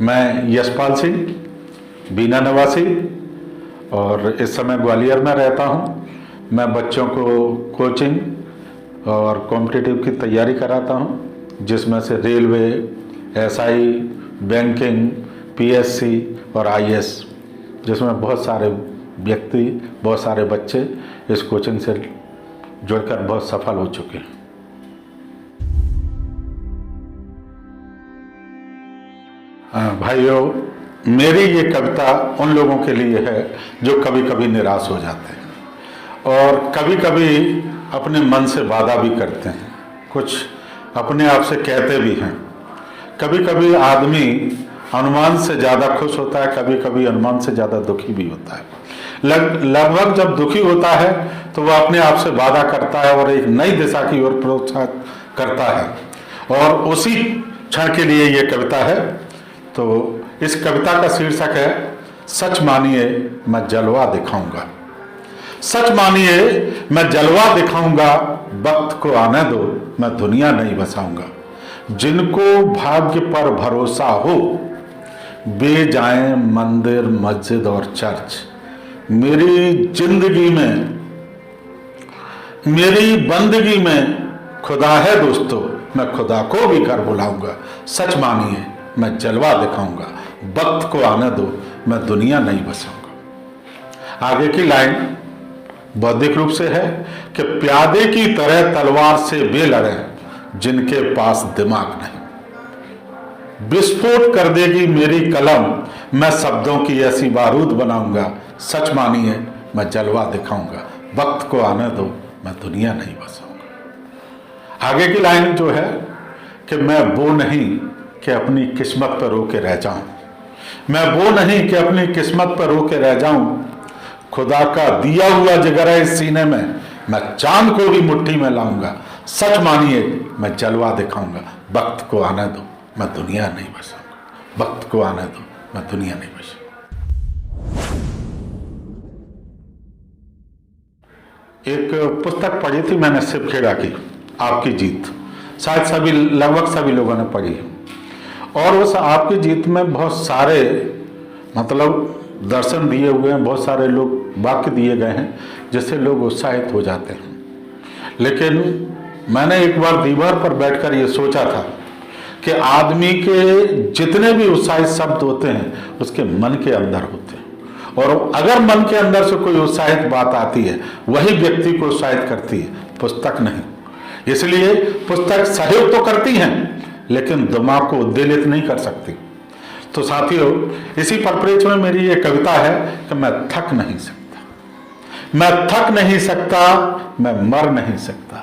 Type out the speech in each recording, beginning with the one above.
मैं यशपाल सिंह, बीना निवासी, और इस समय ग्वालियर में रहता हूँ। मैं बच्चों को कोचिंग और कॉम्पिटिटिव की तैयारी कराता हूँ, जिसमें से रेलवे, एसआई, बैंकिंग, पीएससी और आईएएस, जिसमें बहुत सारे व्यक्ति, बहुत सारे बच्चे इस कोचिंग से जुड़कर बहुत सफल हो चुके हैं। भाइयों, मेरी ये कविता उन लोगों के लिए है जो कभी कभी निराश हो जाते हैं और कभी कभी अपने मन से वादा भी करते हैं, कुछ अपने आप से कहते भी हैं। कभी कभी आदमी अनुमान से ज़्यादा खुश होता है, कभी कभी अनुमान से ज़्यादा दुखी भी होता है। लगभग जब दुखी होता है तो वह अपने आप से वादा करता है और एक नई दिशा की ओर प्रोत्साहित करता है, और उसी क्षण के लिए ये कविता है। तो इस कविता का शीर्षक है सच मानिए मैं जलवा दिखाऊंगा। सच मानिए मैं जलवा दिखाऊंगा, वक्त को आने दो मैं दुनिया नहीं बसाऊंगा। जिनको भाग्य पर भरोसा हो वे जाएं मंदिर, मस्जिद और चर्च। मेरी जिंदगी में, मेरी बंदगी में खुदा है दोस्तों, मैं खुदा को भी घर बुलाऊंगा। सच मानिए मैं जलवा दिखाऊंगा, वक्त को आने दो मैं दुनिया नहीं बसाऊंगा। आगे की लाइन बौद्धिक रूप से है कि प्यादे की तरह तलवार से वे लड़ें जिनके पास दिमाग नहीं। विस्फोट कर देगी मेरी कलम, मैं शब्दों की ऐसी बारूद बनाऊंगा। सच मानिए मैं जलवा दिखाऊंगा, वक्त को आने दो मैं दुनिया नहीं बसाऊंगा। आगे की लाइन जो है कि मैं वो नहीं कि अपनी किस्मत पर रोके रह जाऊं। मैं वो नहीं कि अपनी किस्मत पर रोके रह जाऊं। खुदा का दिया हुआ जिगर है इस सीने में, मैं चांद को भी मुट्ठी में लाऊंगा। सच मानिए मैं जलवा दिखाऊंगा, वक्त को आने दो मैं दुनिया नहीं बसाऊंगा। वक्त को आने दो मैं दुनिया नहीं बसाऊंगा। एक पुस्तक पढ़ी थी मैंने शिव खेड़ा की, आपकी जीत। शायद लगभग सभी लोगों ने पढ़ी है। और उस आपकी जीत में बहुत सारे दर्शन दिए हुए हैं, बहुत सारे लोग वाक्य दिए गए हैं जिससे लोग उत्साहित हो जाते हैं। लेकिन मैंने एक बार दीवार पर बैठकर ये सोचा था कि आदमी के जितने भी उत्साहित शब्द होते हैं उसके मन के अंदर होते हैं, और अगर मन के अंदर से कोई उत्साहित बात आती है वही व्यक्ति को उत्साहित करती है, पुस्तक नहीं। इसलिए पुस्तक सहयोग तो करती हैं लेकिन दिमाग को उद्वेलित नहीं कर सकती। तो साथियों, इसी परिप्रेक्ष्य में मेरी ये कविता है कि मैं थक नहीं सकता, मैं थक नहीं सकता, मैं मर नहीं सकता।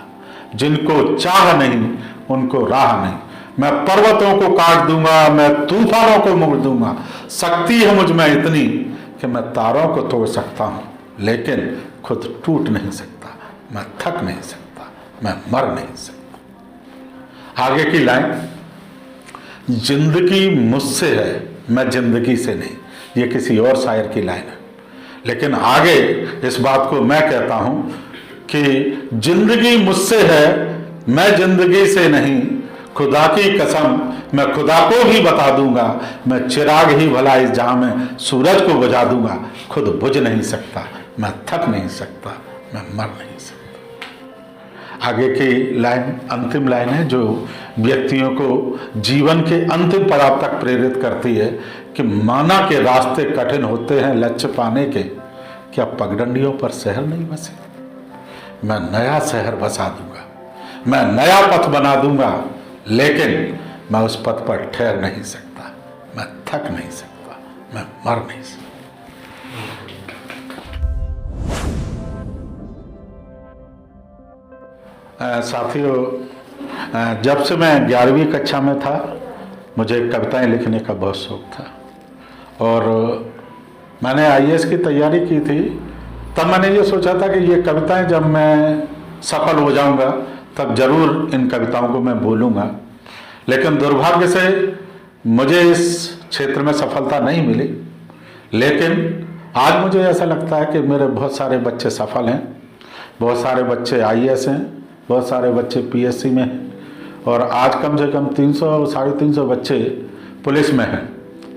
जिनको चाह नहीं उनको राह नहीं। मैं पर्वतों को काट दूंगा, मैं तूफानों को मोड़ दूंगा। शक्ति है मुझ में इतनी कि मैं तारों को तोड़ सकता हूं, लेकिन खुद टूट नहीं सकता। मैं थक नहीं सकता, मैं मर नहीं सकता। आगे की लाइन, जिंदगी मुझसे है मैं जिंदगी से नहीं। ये किसी और शायर की लाइन है, लेकिन आगे इस बात को मैं कहता हूं कि जिंदगी मुझसे है मैं जिंदगी से नहीं। खुदा की कसम मैं खुदा को भी बता दूंगा, मैं चिराग ही भला इस जहां में सूरज को बुझा दूंगा। खुद बुझ नहीं सकता, मैं थक नहीं सकता, मैं मर नहीं सकता। आगे की लाइन अंतिम लाइन है जो व्यक्तियों को जीवन के अंतिम पड़ाव तक प्रेरित करती है कि माना के रास्ते कठिन होते हैं लक्ष्य पाने के, क्या पगडंडियों पर शहर नहीं बसे। मैं नया शहर बसा दूंगा, मैं नया पथ बना दूंगा, लेकिन मैं उस पथ पर ठहर नहीं सकता, मैं थक नहीं सकता, मैं मर नहीं सकता। साथियों, जब से मैं 11वीं कक्षा में था मुझे कविताएं लिखने का बहुत शौक था, और मैंने आईएएस की तैयारी की थी। तब मैंने ये सोचा था कि ये कविताएं जब मैं सफल हो जाऊंगा तब जरूर इन कविताओं को मैं बोलूँगा। लेकिन दुर्भाग्य से मुझे इस क्षेत्र में सफलता नहीं मिली। लेकिन आज मुझे ऐसा लगता है कि मेरे बहुत सारे बच्चे सफल हैं, बहुत सारे बच्चे आईएएस हैं, बहुत सारे बच्चे पीएससी में हैं, और आज कम से कम 300-350 बच्चे पुलिस में हैं।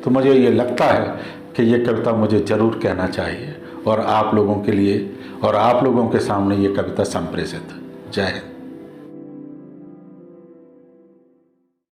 तो मुझे ये लगता है कि ये कविता मुझे ज़रूर कहना चाहिए और आप लोगों के लिए और आप लोगों के सामने ये कविता संप्रेषित। जय हिंद।